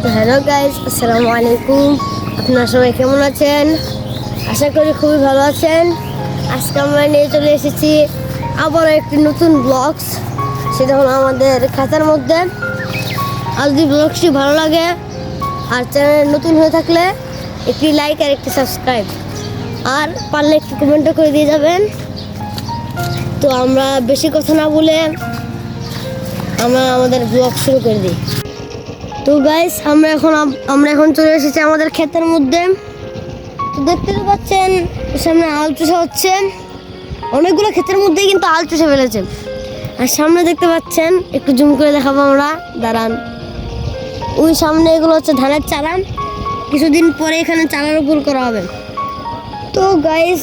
তো hello guys, আসসালামু আলাইকুম। আপনারা সবাই কেমন আছেন? আশা করি খুবই ভালো আছেন। আজকে আমরা নিয়ে চলে এসেছি আবার একটি নতুন ব্লগস। সেটা হলো আমাদের খাতার মধ্যে। আর যদি ব্লগসটি ভালো লাগে আর চ্যানেল নতুন হয়ে থাকলে একটি লাইক আর একটি সাবস্ক্রাইব, আর পারলে একটি কমেন্টও করে দিয়ে যাবেন। তো আমরা বেশি কথা না বলে আমরা আমাদের ব্লগ শুরু করে দিই। তো গাইস, আমরা এখন চলে এসেছি আমাদের ক্ষেতের মধ্যে। তো দেখতে তো পাচ্ছেন সামনে আল চষা হচ্ছে। অনেকগুলো ক্ষেতের মধ্যে কিন্তু আল চষে ফেলেছে। আর সামনে দেখতে পাচ্ছেন, একটু জুম করে দেখাবো আমরা, দাঁড়ান। ওই সামনে এগুলো হচ্ছে ধানের চারা। কিছুদিন পরে এখানে চারা রোপণ করা হবে। তো গাইস,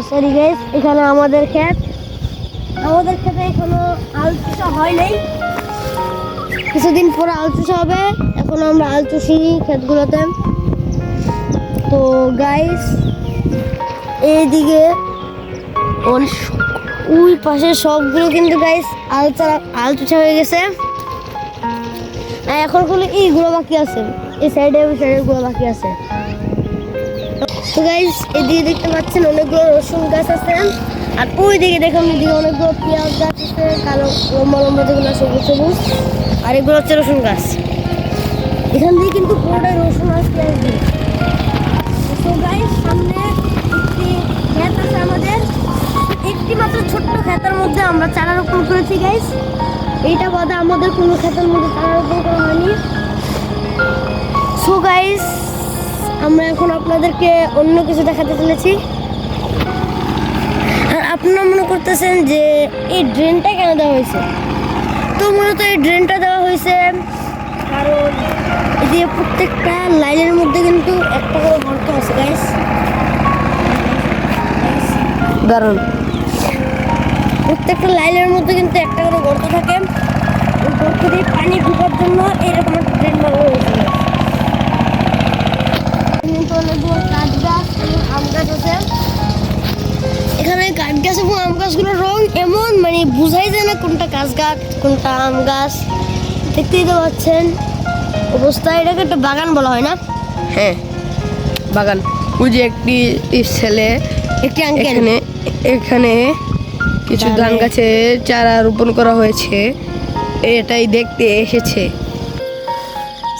সরি গাইস, এখানে আমাদের ক্ষেতে এখনো আল চষা হয় নাই। কিছুদিন পরে আল চষা হবে। এখন আমরা আল চষি ক্ষেতগুলোতে। তো গাইস, এইদিকে ওই পাশে সবগুলো কিন্তু গাইস আল চষা হয়ে গেছে। আর এখন গুলো এইগুলো বাকি আছে, এই সাইডে ওই সাইডে গুলো বাকি আছে। তো গাইস, এদিকে দেখতে পাচ্ছেন অনেকগুলো রসুন গাছ আছে। আর ওই দিকে দেখুন, এদিকে অনেকগুলো পেঁয়াজ গাছ আছে, কালো লম্বা লম্বা যেগুলো সবুজ সবুজ। আর এগুলো হচ্ছে রসুন গাছ। এখান দিয়ে কিন্তু পুরোটাই রসুন আর পেঁয়াজ দিয়ে। তো গাইস, সামনে একটি ক্ষেত আছে আমাদের। একটি মাত্র ছোট্ট ক্ষেতের মধ্যে আমরা চারা রোপণ করেছি গাইস। এইটা বাদে আমাদের কোনো ক্ষেতের মধ্যে চারা রোপণ করা হয়নি। সো গাইস, আমরা এখন আপনাদেরকে অন্য কিছু দেখাতে চলেছি। আর আপনারা মনে করতেছেন যে এই ড্রেনটা কেন দেওয়া হয়েছে? তো মূলত এই ড্রেনটা দেওয়া হয়েছে কারণ এই যে প্রত্যেকটা লাইনের মধ্যে কিন্তু একটা করে গর্ত আছে গাইস। কারণ প্রত্যেকটা লাইনের মধ্যে কিন্তু একটা করে গর্ত থাকে। ওই গর্ত দিয়ে পানি ঢোকার জন্য এরকম একটা ড্রেন বানানো হয়েছিল। কিন্তু অনেকগুলো কাঠ গাছ এবং আম গাছ আছে। এখানে কাঠ গাছ এবং আম গাছগুলোর রং এমন, মানে বোঝাই যায় না কোনটা কাঠ গাছ কোনটা আম গাছ। দেখতেই তো পাচ্ছেন অবস্থা। এটাকে একটা বাগান বলা হয় না? হ্যাঁ, বাগান। ওই যে একটি ছেলে, একটি আঙ্কেল এখানে কিছু ধান গাছে চারা রোপণ করা হয়েছে, এটাই দেখতে এসেছে।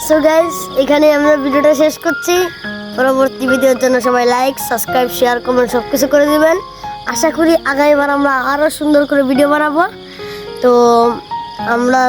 সো গাইস, এখানে আমরা ভিডিওটা শেষ করছি। পরবর্তী ভিডিওর জন্য সবাই লাইক, সাবস্ক্রাইব, শেয়ার, কমেন্ট সব কিছু করে দিবেন। আশা করি আগামীবার আমরা আরও সুন্দর করে ভিডিও বানাবো। তো আমরা